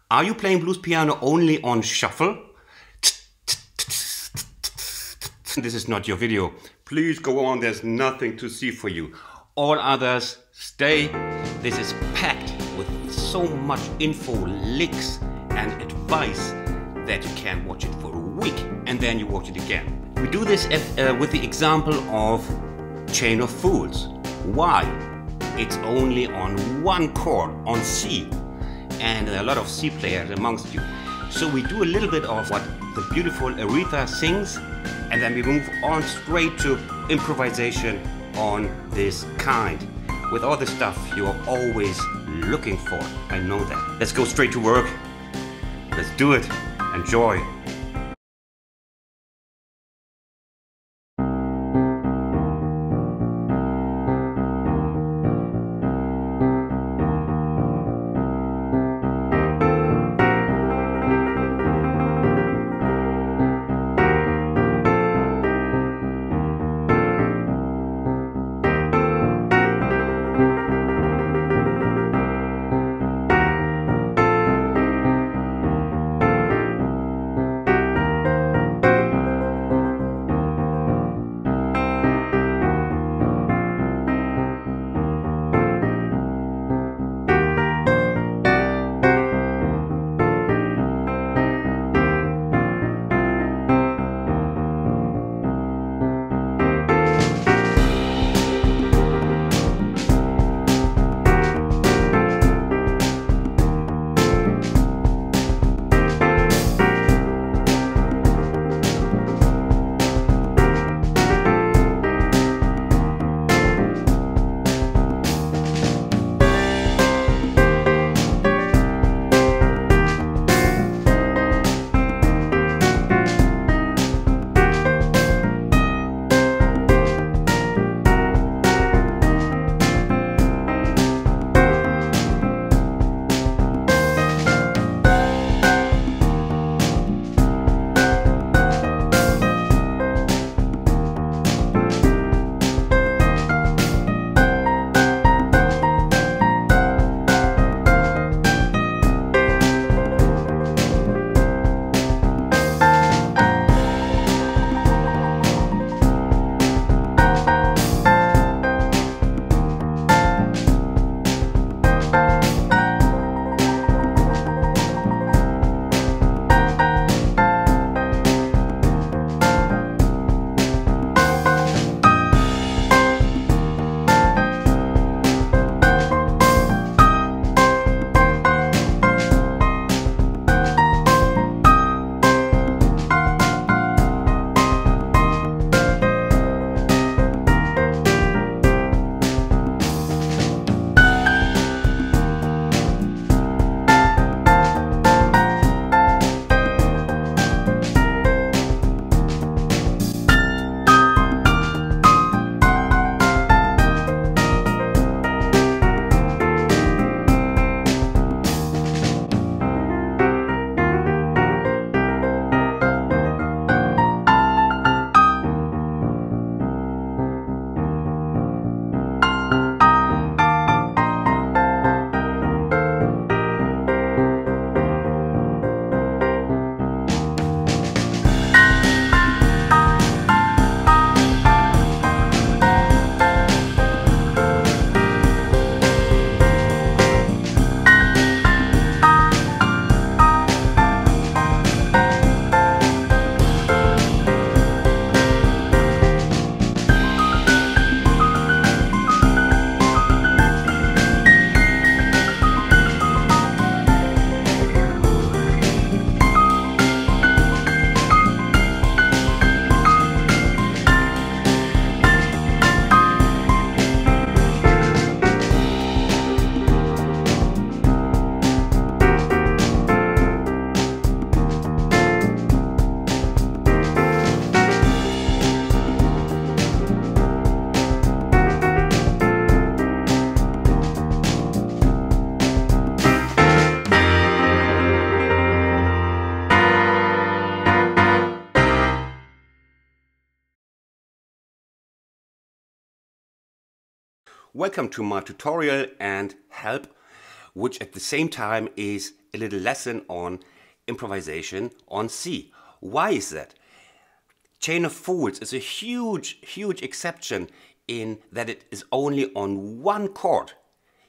Are you playing blues piano only on shuffle? This is not your video. Please go on, there's nothing to see for you. All others, stay. This is packed with so much info, licks and advice that you can watch it for a week and then you watch it again. We do this with the example of Chain of Fools. Why? It's only on one chord, on C, and there are a lot of C players amongst you. So we do a little bit of what the beautiful Aretha sings, and then we move on straight to improvisation on this kind, with all the stuff you are always looking for. I know that. Let's go straight to work. Let's do it. Enjoy. Welcome to my tutorial and help which at the same time is a little lesson on improvisation on C. Why is that? Chain of Fools is a huge, huge exception in that it is only on one chord.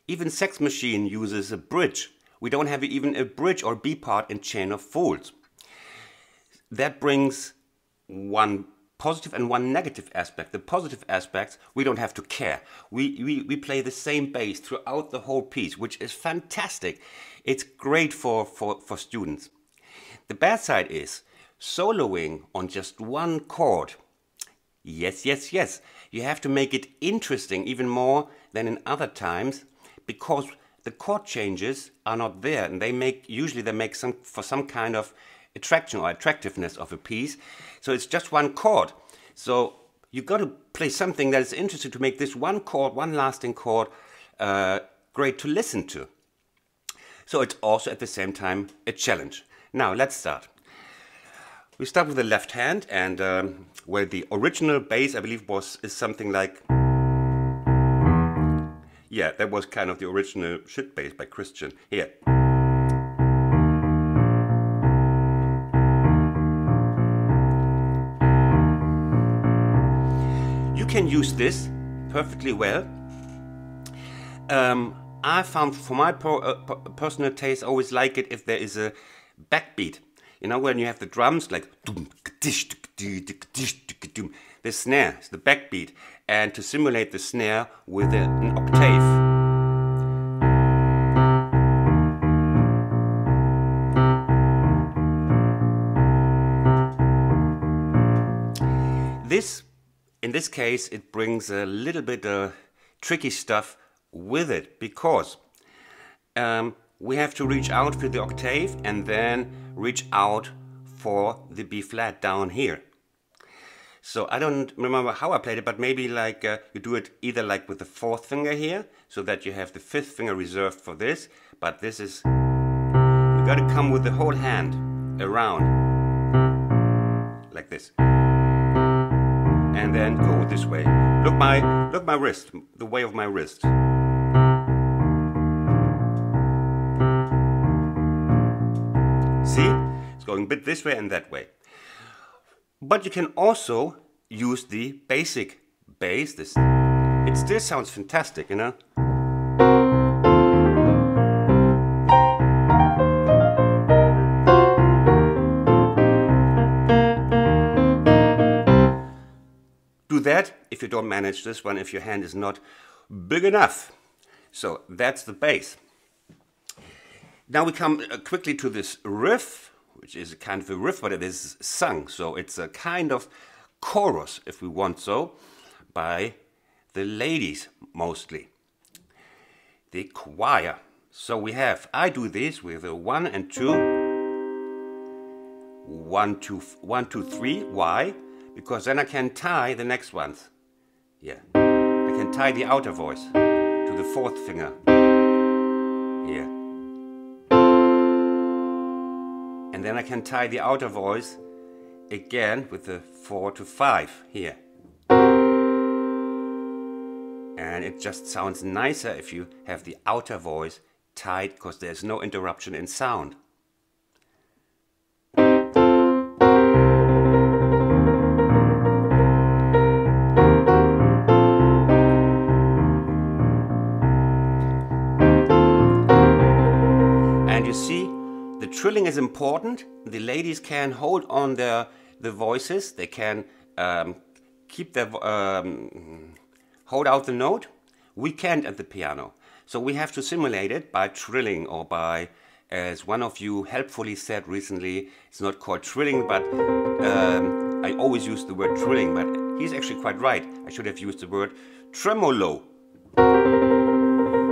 Even Sex Machine uses a bridge. We don't have even a bridge or B part in Chain of Fools. That brings one positive and one negative aspect. The positive aspects, we don't have to care. We play the same bass throughout the whole piece, which is fantastic. It's great for students. The bad side is soloing on just one chord. Yes, yes, yes. You have to make it interesting even more than in other times, because the chord changes are not there, and usually they make some kind of attraction or attractiveness of a piece. So it's just one chord. So you got to play something that is interesting to make this one chord, one lasting chord, great to listen to. So it's also at the same time a challenge. Now let's start. We start with the left hand, and where the original bass, I believe, is something like, yeah, that was kind of the original shit bass by Christian. Here. You can use this perfectly well. I found, for my personal taste, I always like it if there is a backbeat. You know, when you have the drums like the snare is the backbeat, and to simulate the snare with an octave. In this case, it brings a little bit of tricky stuff with it, because we have to reach out for the octave and then reach out for the B flat down here. So I don't remember how I played it, but maybe like you do it either like with the fourth finger here, so that you have the fifth finger reserved for this, but this is, you got to come with the whole hand around like this, and then go this way. Look my wrist, the way of my wrist. See? It's going a bit this way and that way. But you can also use the basic bass. It still sounds fantastic, you know? Do that if you don't manage this one, if your hand is not big enough. So that's the bass. Now we come quickly to this riff, which is a kind of a riff, but it is sung. So it's a kind of chorus, if we want so, by the ladies mostly. The choir. So we have, I do this with a 1 and 2. 1, 2, 1, 2, 3. Why? Because then I can tie the next ones. Yeah. I can tie the outer voice to the fourth finger. Here. And then I can tie the outer voice again with the 4 to 5 here. And it just sounds nicer if you have the outer voice tied, because there's no interruption in sound. And you see, the trilling is important. The ladies can hold on the voices. They can keep their hold out the note. We can't at the piano. So we have to simulate it by trilling, or by, as one of you helpfully said recently, it's not called trilling, but I always use the word trilling, but he's actually quite right. I should have used the word tremolo.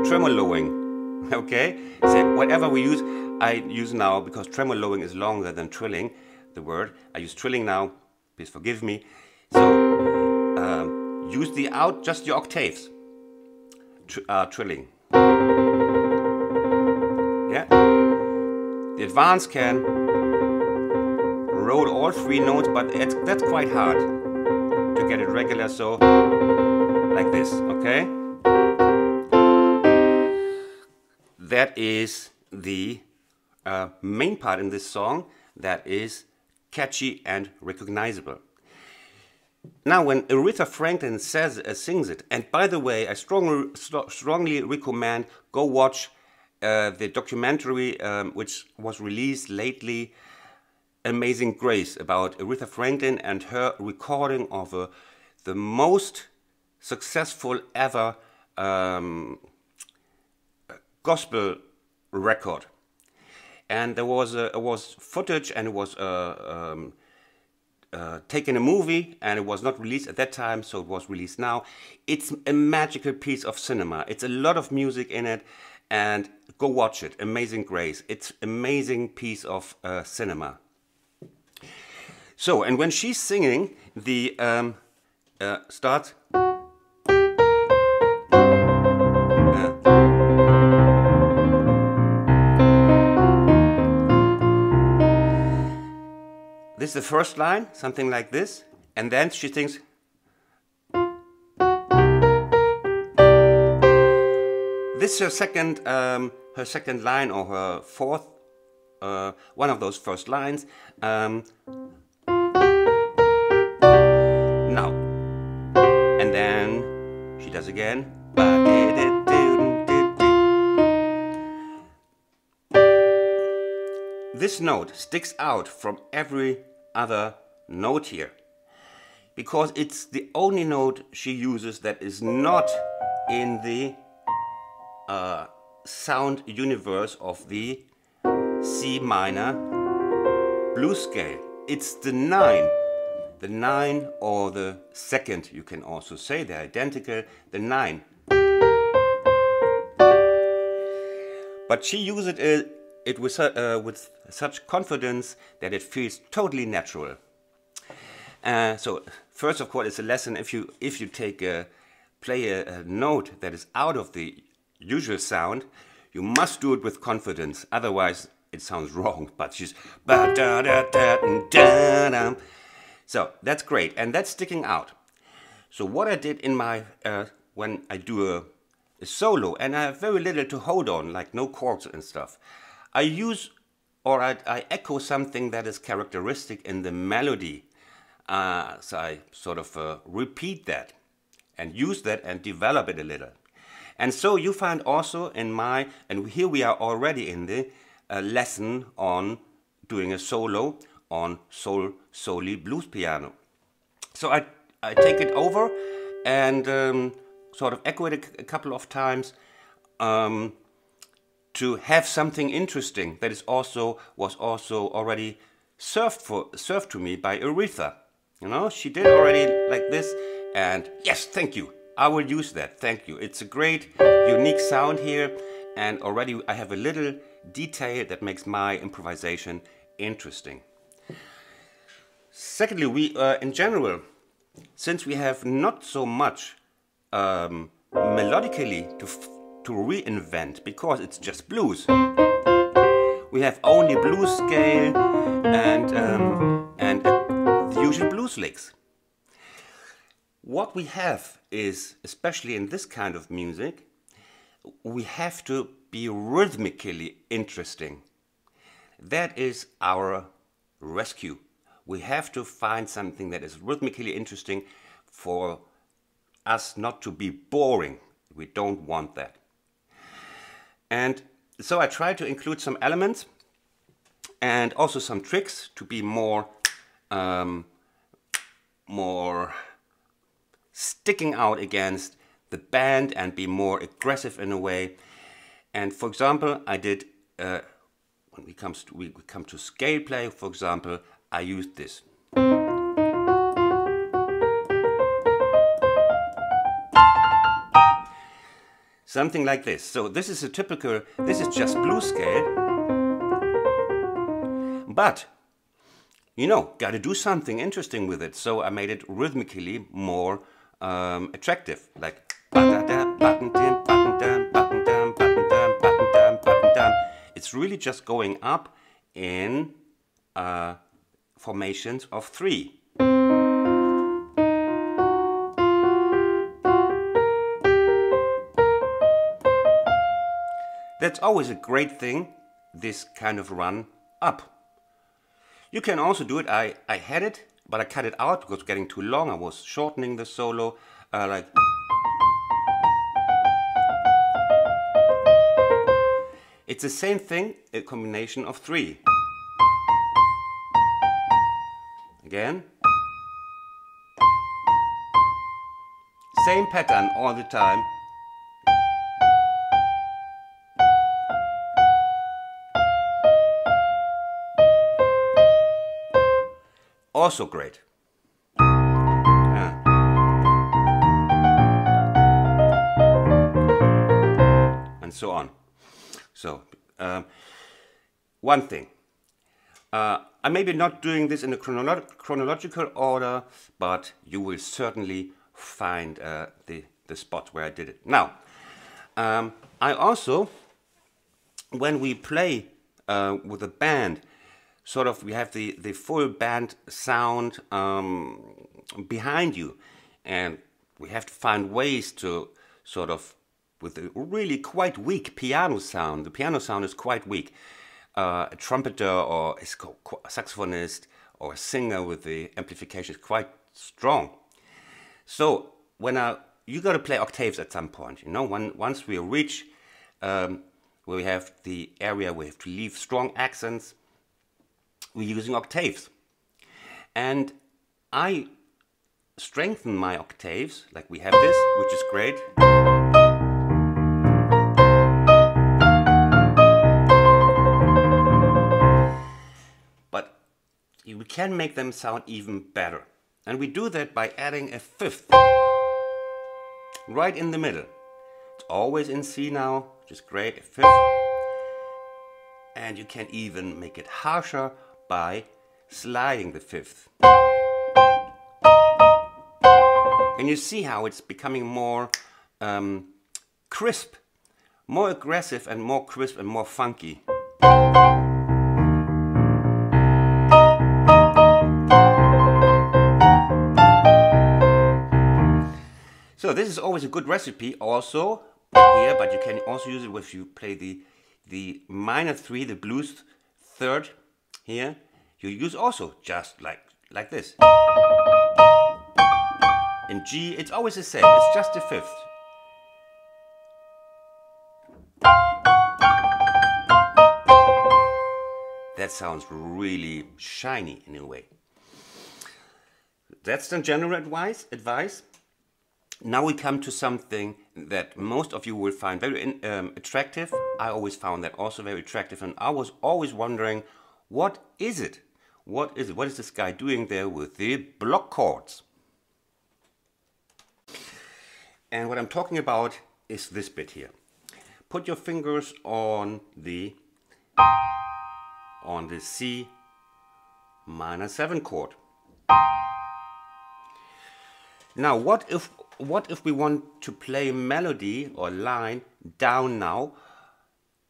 Tremoloing. Okay? So whatever we use, I use now, because tremoloing is longer than trilling, the word. I use trilling now, please forgive me. So use just the octaves. Trilling. Yeah? The advanced can roll all 3 notes, but that's quite hard to get it regular, so like this, okay? that is the main part in this song that is catchy and recognizable. Now, when Aretha Franklin sings it, and by the way, I strongly recommend go watch the documentary which was released lately, Amazing Grace, about Aretha Franklin and her recording of the most successful ever gospel record. And there was footage, and it was taken a movie, and it was not released at that time, so it was released now. It's a magical piece of cinema. It's a lot of music in it, and go watch it. Amazing Grace. It's amazing piece of cinema. So, and when she's singing, the starts. This is the first line, something like this, and then she sings. This is her second line, or her fourth, one of those first lines. Now, and then she does again. This note sticks out from every other note here, because it's the only note she uses that is not in the sound universe of the C minor blues scale. It's the 9. The 9, or the second, you can also say, they're identical, the 9. But she uses it with such confidence that it feels totally natural. So first, of course, it's a lesson. If you play a note that is out of the usual sound, you must do it with confidence. Otherwise, it sounds wrong. But she's so that's great, and that's sticking out. So what I did in my when I do a solo, and I have very little to hold on, like no chords and stuff, I use, or I echo something that is characteristic in the melody. So I sort of repeat that and use that and develop it a little. And so you find also in my, and here we are already in the lesson on doing a solo on soli blues piano. So I take it over and sort of echo it a couple of times, to have something interesting that was also already served to me by Aretha. You know, she did already like this, and yes, thank you. I will use that. Thank you. It's a great, unique sound here, and already I have a little detail that makes my improvisation interesting. Secondly, we in general, since we have not so much melodically to reinvent, because it's just blues. We have only blues scale and the usual blues licks. What we have is, especially in this kind of music, we have to be rhythmically interesting. That is our rescue. We have to find something that is rhythmically interesting for us not to be boring. We don't want that. And so I try to include some elements and also some tricks to be more sticking out against the band and be more aggressive in a way. And for example, I did when we come to scale play, for example, I used this. Something like this. So this is a typical, this is just blues scale. But, you know, got to do something interesting with it. So I made it rhythmically more attractive. Like, it's really just going up in formations of 3. That's always a great thing, this kind of run up. You can also do it, I had it, but I cut it out because it was getting too long. I was shortening the solo, like. It's the same thing, a combination of 3. Again. Same pattern all the time. Also great. And so on. So, one thing. I'm maybe not doing this in a chronological order, but you will certainly find the spot where I did it. Now, I also, when we play with a band, sort of we have the full band sound behind you, and we have to find ways to sort of, with a really quite weak piano sound, the piano sound is quite weak, a trumpeter or a saxophonist or a singer with the amplification is quite strong. So when you got to play octaves at some point, you know, once we reach where we have the area where we have to leave strong accents, we're using octaves. And I strengthen my octaves, like we have this, which is great. But we can make them sound even better. And we do that by adding a 5th right in the middle. It's always in C now, which is great, a 5th. And you can even make it harsher by sliding the 5th. And you see how it's becoming more crisp, more aggressive and more crisp and more funky. So this is always a good recipe also here, but you can also use it if you play the minor 3, the blues 3rd here. You use also just like this. In G, it's always the same, it's just a 5th. That sounds really shiny in a way. That's the general advice. Now we come to something that most of you will find very attractive. I always found that also very attractive, and I was always wondering, what is it? What is it? What is this guy doing there with the block chords? And what I'm talking about is this bit here. Put your fingers on the C minor 7 chord. Now, what if we want to play melody or line down now,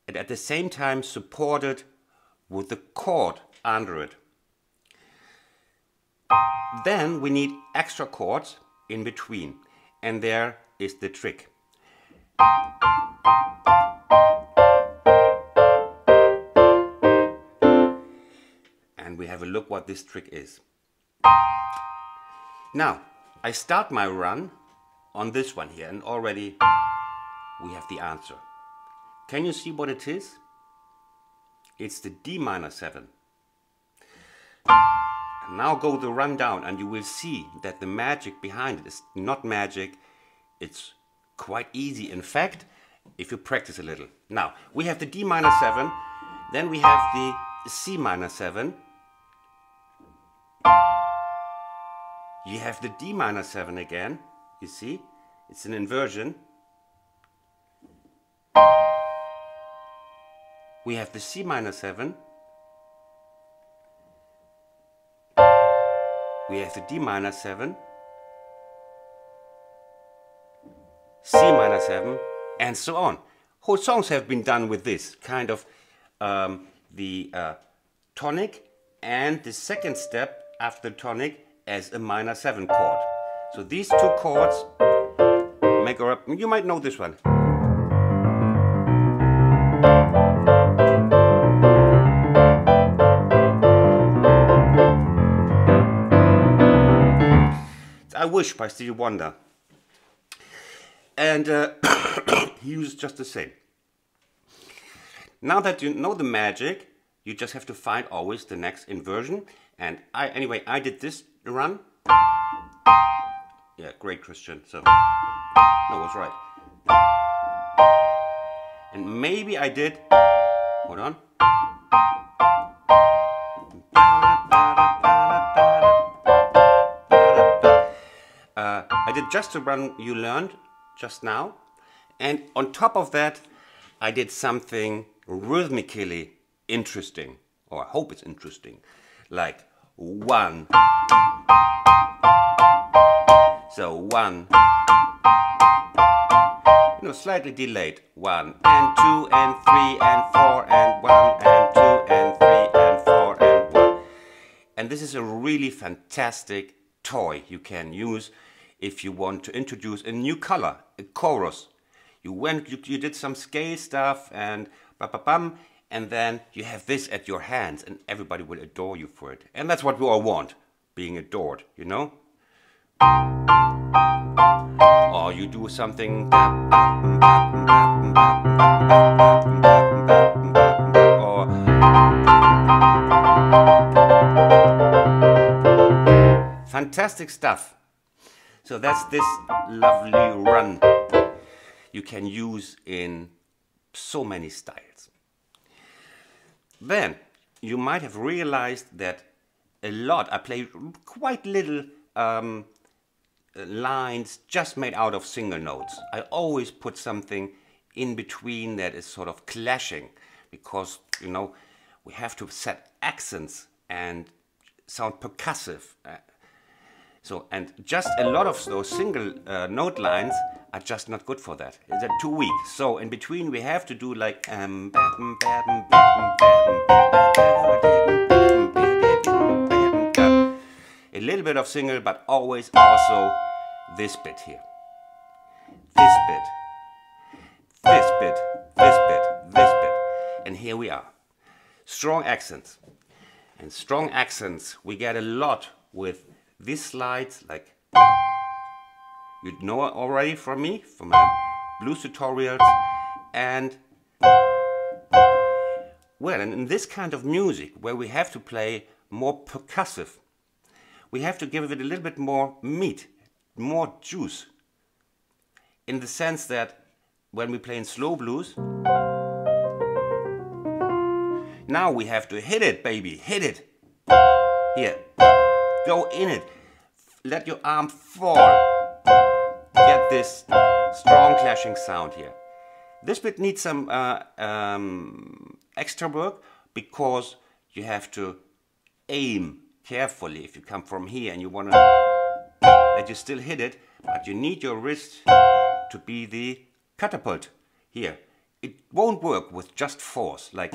and at the same time supported with the chord under it? Then we need extra chords in between, and there is the trick. And we have a look what this trick is. Now, I start my run on this one here, and already we have the answer. Can you see what it is? It's the D minor 7. And now go the run down, and you will see that the magic behind it is not magic, it's quite easy. In fact, if you practice a little. Now, we have the D minor 7, then we have the C minor 7. You have the D minor 7 again, you see, it's an inversion. We have the C minor 7. We have the D minor 7, C minor 7, and so on. Whole songs have been done with this kind of the tonic and the second step after the tonic as a minor 7 chord. So these two chords make up, you might know this one. I Wish by Stevie Wonder. And he uses just the same. Now that you know the magic, you just have to find always the next inversion. And anyway, I did this run. Yeah, great, Christian. So, no, I was right. And maybe I did, hold on. I did just the run you learned just now. And on top of that, I did something rhythmically interesting, or I hope it's interesting, like 1. So 1, you know, slightly delayed. 1 and 2 and 3 and 4 and 1 and 2 and 3 and 4 and 1. And this is a really fantastic toy you can use if you want to introduce a new color, a chorus. You did some scale stuff and ba-ba-bum, and then you have this at your hands and everybody will adore you for it. And that's what we all want, being adored, you know? Or you do something, or fantastic stuff. So that's this lovely run you can use in so many styles. Then you might have realized that I play quite little lines just made out of single notes. I always put something in between that is sort of clashing, because, you know, we have to set accents and sound percussive. And just a lot of those single note lines are just not good for that. They're too weak. So in between we have to do like a little bit of single, but always also this bit here. This bit. This bit. This bit. This bit. And here we are. Strong accents. And strong accents we get a lot with these slides, like you know already from me, from my blues tutorials. And well, and in this kind of music where we have to play more percussive, we have to give it a little bit more meat, more juice, in the sense that when we play in slow blues, now we have to hit it, baby, hit it. Here, go in it, let your arm fall, get this strong clashing sound here. This bit needs some extra work, because you have to aim carefully. If you come from here and you want to, that you still hit it, but you need your wrist to be the catapult here. It won't work with just force, like,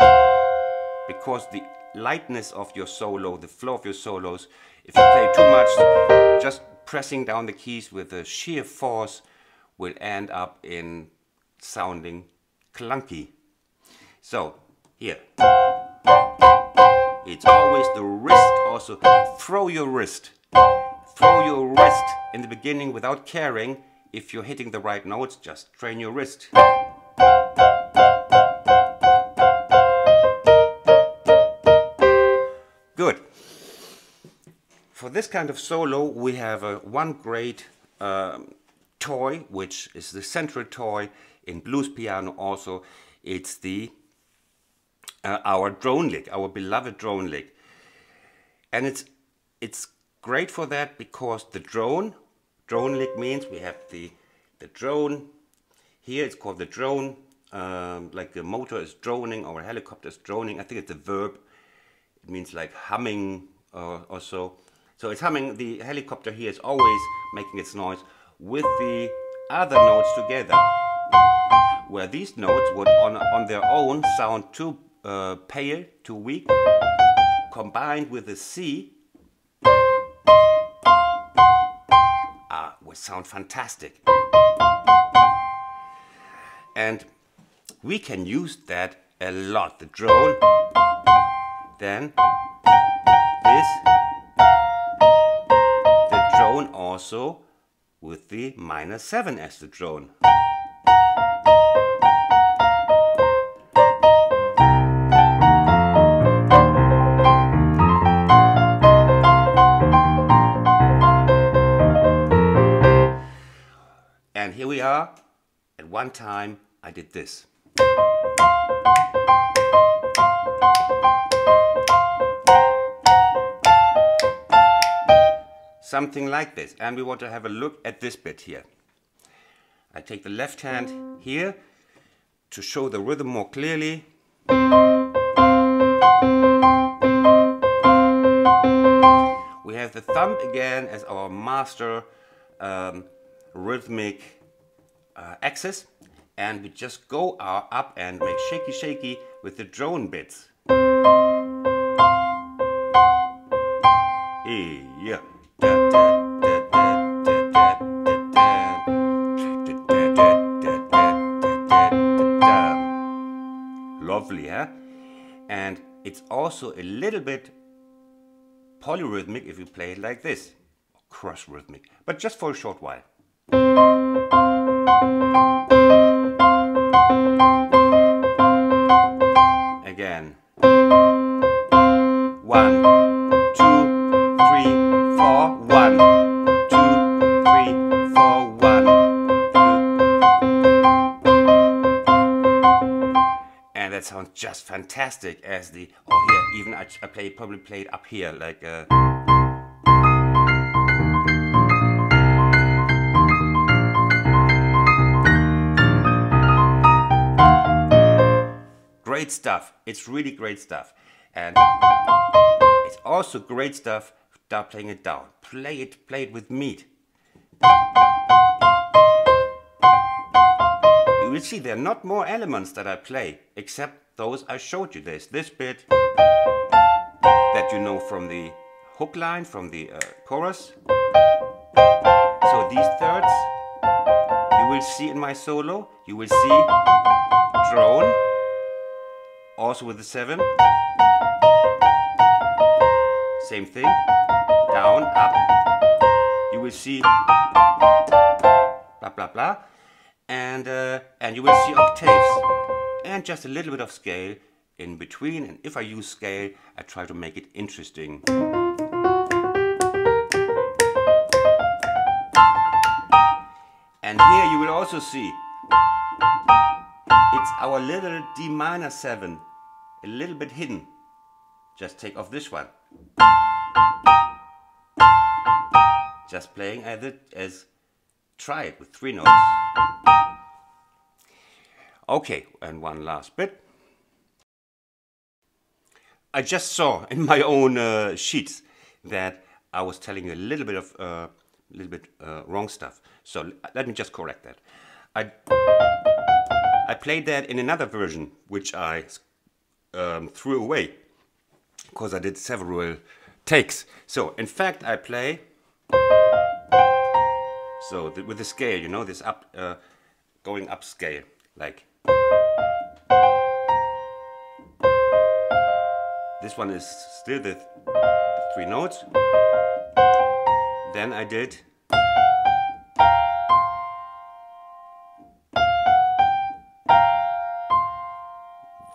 because the lightness of your solo, the flow of your solos, if you play too much, just pressing down the keys with a sheer force will end up in sounding clunky. So here, it's always the wrist. Also throw your wrist in the beginning without caring if you're hitting the right notes. Just train your wrist. Good. For this kind of solo we have one great toy, which is the central toy in blues piano also. It's the our drone lick, our beloved drone lick. And it's great for that, because the drone lick means we have the drone here. It's called the drone, like the motor is droning or a helicopter is droning. I think it's a verb. It means like humming or so. So it's humming. The helicopter here is always making its noise with the other notes together, where these notes would on their own sound too pale, too weak. Combined with the C, would sound fantastic. And we can use that a lot. The drone, then this, the drone also also with the minor 7 as the drone. And here we are. At one time I did this. Something like this. And we want to have a look at this bit here. I take the left hand here to show the rhythm more clearly. We have the thumb again as our master rhythmic axis, and we just go up and make shaky shaky with the drone bits. Yeah. Lovely, huh? And it's also a little bit polyrhythmic if you play it like this, cross rhythmic, but just for a short while. Again. 1, 2, 3, 4, 1, 2, 3, 4, 1, 2. And that sounds just fantastic as the, oh here, even I probably play it up here like great stuff. It's really great stuff. And it's also great stuff. Start playing it down. Play it with meat. You will see there are not more elements that I play except those I showed you. There's this bit that you know from the hook line, from the chorus. So these thirds you will see in my solo. You will see drone. Also with the 7, same thing, down, up, you will see blah blah blah, and you will see octaves, and just a little bit of scale in between, and if I use scale, I try to make it interesting. And here you will also see, it's our little D minor 7. A little bit hidden. Just take off this one. Just playing as try it with 3 notes. Okay, and one last bit. I just saw in my own sheets that I was telling you a little bit of wrong stuff. So let me just correct that. I played that in another version, which I threw away because I did several takes. So in fact I play with the scale, you know, this up going up scale, like this one is still the 3 notes. Then I did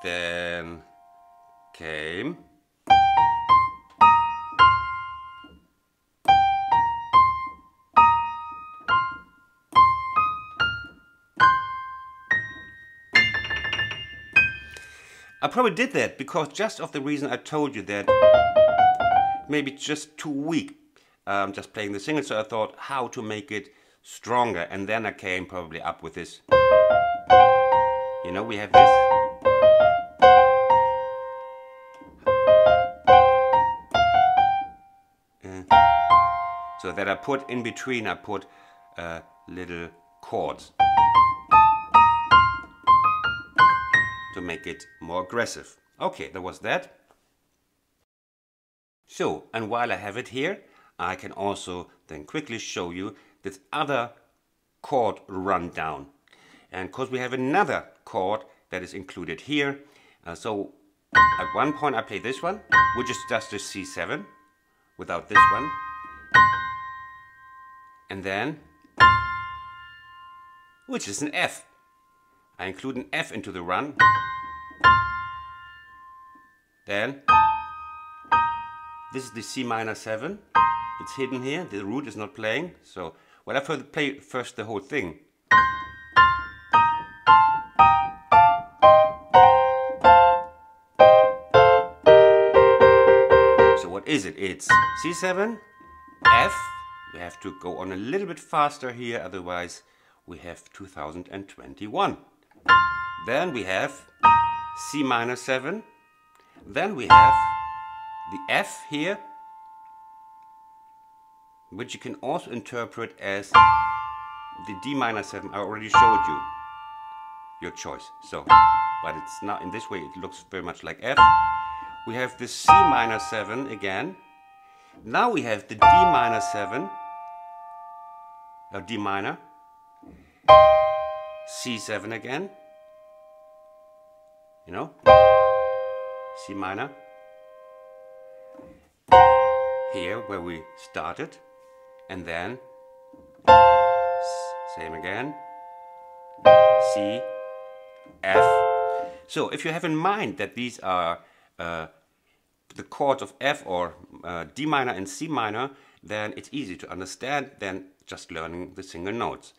then came I probably did that because just of the reason I told you that maybe it's just too weak just playing the single, so I thought how to make it stronger, and then I came probably up with this. You know, we have this. So that I put in between, I put little chords to make it more aggressive. Okay, that was that. So, and while I have it here, I can also then quickly show you this other chord rundown. And because we have another chord that is included here, so at one point I play this one, which is just a C7, without this one. and then, which is an F. I include an F into the run. Then, this is the C minor 7. It's hidden here, the root is not playing. So, well, I play first the whole thing. So what is it? It's C7, F. We have to go on a little bit faster here, otherwise we have 2021. Then we have C minor 7. Then we have the F here, which you can also interpret as the D minor 7. I already showed you your choice. So, but it's not in this way, it looks very much like F. We have the C minor 7 again. Now we have the D minor 7, or D minor, C7 again, you know, C minor, here where we started, and then same again, C, F. So if you have in mind that these are the chords of F or D minor and C minor, then it's easy to understand than just learning the single notes.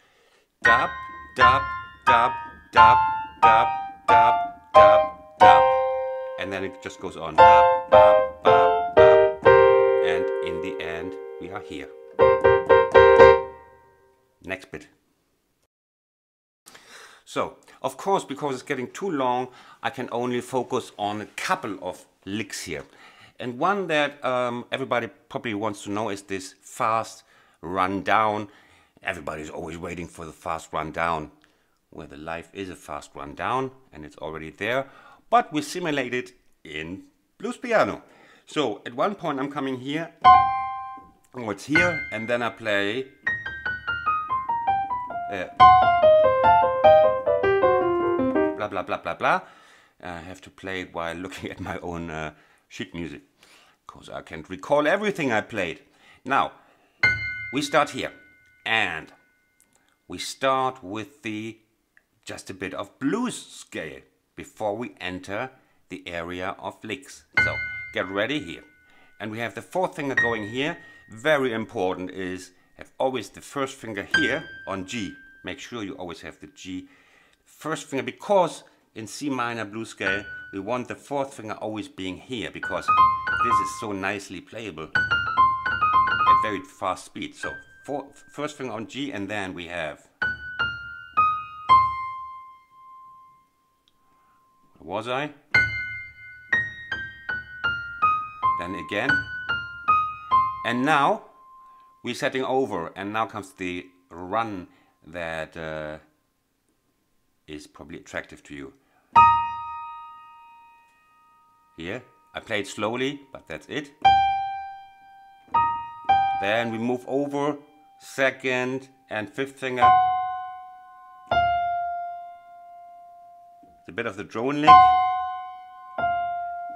Dub, dub, dub, dub, dub, dub, dub, dub. And then it just goes on. Bop, bop, bop, bop. And in the end, we are here. Next bit. So, of course, because it's getting too long, I can only focus on a couple of licks here. And one that everybody probably wants to know is this fast run down. Everybody's always waiting for the fast run down. Well, the life is a fast run down, and it's already there. But we simulate it in blues piano. So at one point I'm coming here, oh, it's here, and then I play blah blah blah blah blah. I have to play it while looking at my own sheet music, because I can't recall everything I played. Now we start here, and we start with the just a bit of blues scale before we enter the area of licks. So get ready here. And we have the fourth finger going here. Very important is have always the first finger here on G. Make sure you always have the G first finger, because in C minor blues scale we want the fourth finger always being here, because this is so nicely playable at very fast speed. So first finger on G, and then we have, where was I? Then again, and now we're setting over, and now comes the run that is probably attractive to you. Here, I play it slowly, but that's it. Then we move over, second and fifth finger. It's a bit of the drone lick.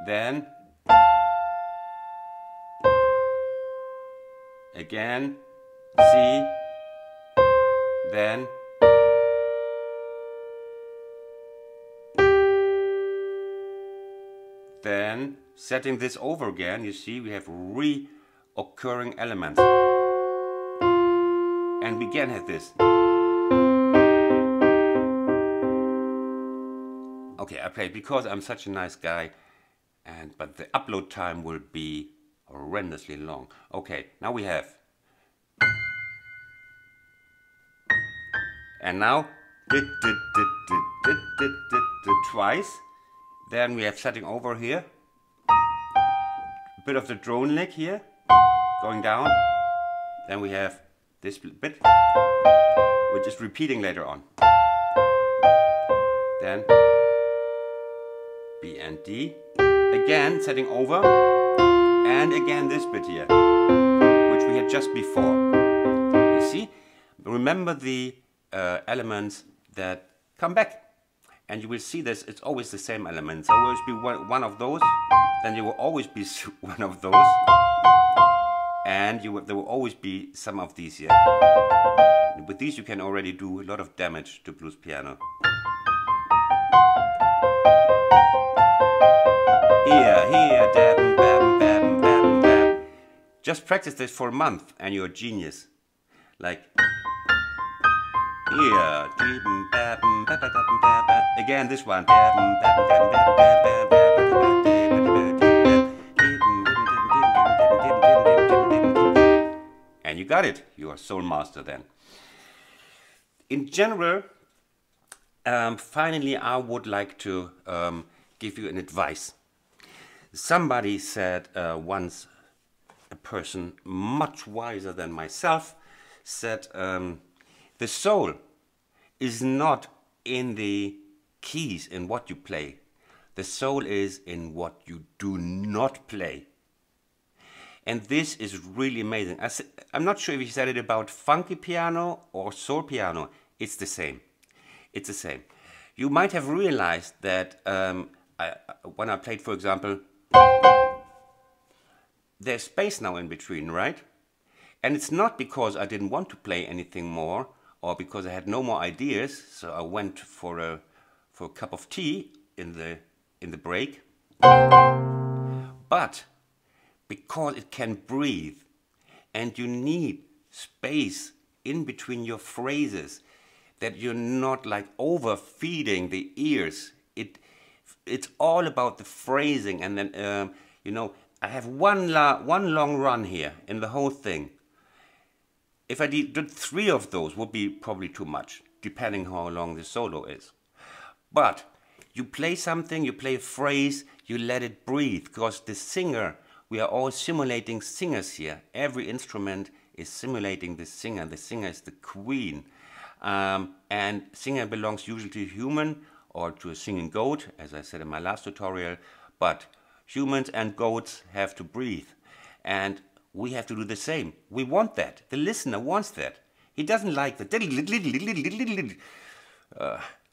Then again, C, then setting this over again. You see we have reoccurring elements, and we again have this. Okay, I play because I'm such a nice guy, but the upload time will be horrendously long. Okay, now we have, and now twice. Then we have setting over here, a bit of the drone lick here, going down. Then we have this bit, which is repeating later on. Then B and D, again setting over, and again this bit here, which we had just before. You see, remember the elements that come back. And you will see this, it's always the same elements. There will always be one of those, then there will always be one of those, And there will always be some of these here. With these you can already do a lot of damage to blues piano. Here, dab, bam, bam, bam, bam. Just practice this for a month and you're a genius. Like here, again this one. And you got it. You are soul master then. In general, finally I would like to give you an advice. Somebody said once, a person much wiser than myself said, the soul is not in the keys, in what you play. The soul is in what you do not play. And this is really amazing. I'm not sure if he said it about funky piano or soul piano. It's the same. It's the same. You might have realized that when I played, for example, there's space now in between, right? And it's not because I didn't want to play anything more or because I had no more ideas, so I went for a cup of tea in the break. But because it can breathe and you need space in between your phrases, that you're not like overfeeding the ears. It's all about the phrasing, and then you know, I have one long run here in the whole thing. If I did 3 of those, would be probably too much, depending how long the solo is. But you play something, you play a phrase, you let it breathe, because the singer, we are all simulating singers here. Every instrument is simulating the singer. The singer is the queen. And singer belongs usually to a human or to a singing goat, as I said in my last tutorial. But humans and goats have to breathe. And we have to do the same. We want that. The listener wants that. He doesn't like the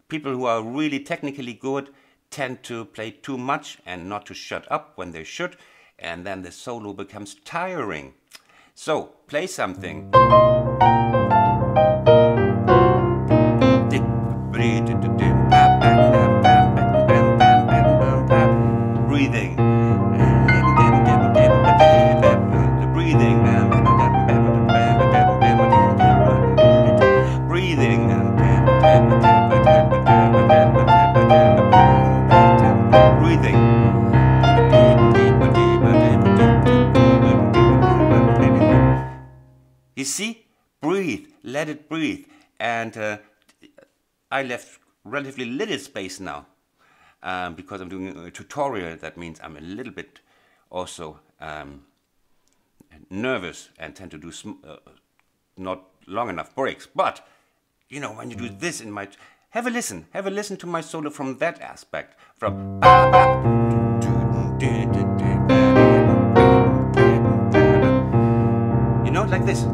people who are really technically good tend to play too much and not to shut up when they should. And then the solo becomes tiring. So, play something. Breathing. The breathing. Breathing. Breathing. You see? Breathe. Let it breathe. And I left relatively little space now because I'm doing a tutorial. That means I'm a little bit also nervous and tend to do not long enough breaks. But, you know, when you do this in my... Have a listen to my solo from that aspect. From... You know, like this.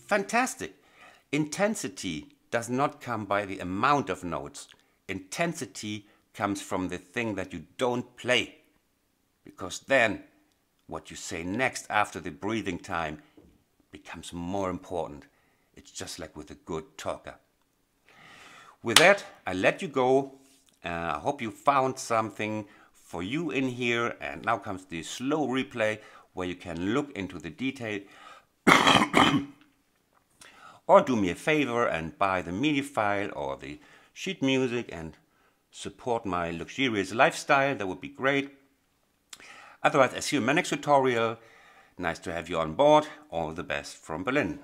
Fantastic. Intensity does not come by the amount of notes. Intensity comes from the thing that you don't play. Because then what you say next after the breathing time becomes more important. It's just like with a good talker. With that, I let you go. I hope you found something for you in here. And now comes the slow replay where you can look into the detail. Or do me a favor and buy the MIDI file or the sheet music and support my luxurious lifestyle. That would be great. Otherwise, I see you in my next tutorial. Nice to have you on board. All the best from Berlin.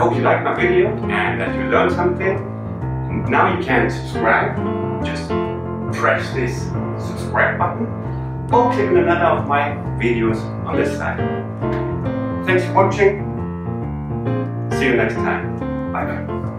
hope you liked my video and that you learned something. Now you can subscribe. Just press this subscribe button or click on another of my videos on this side. Thanks for watching. See you next time. Bye bye.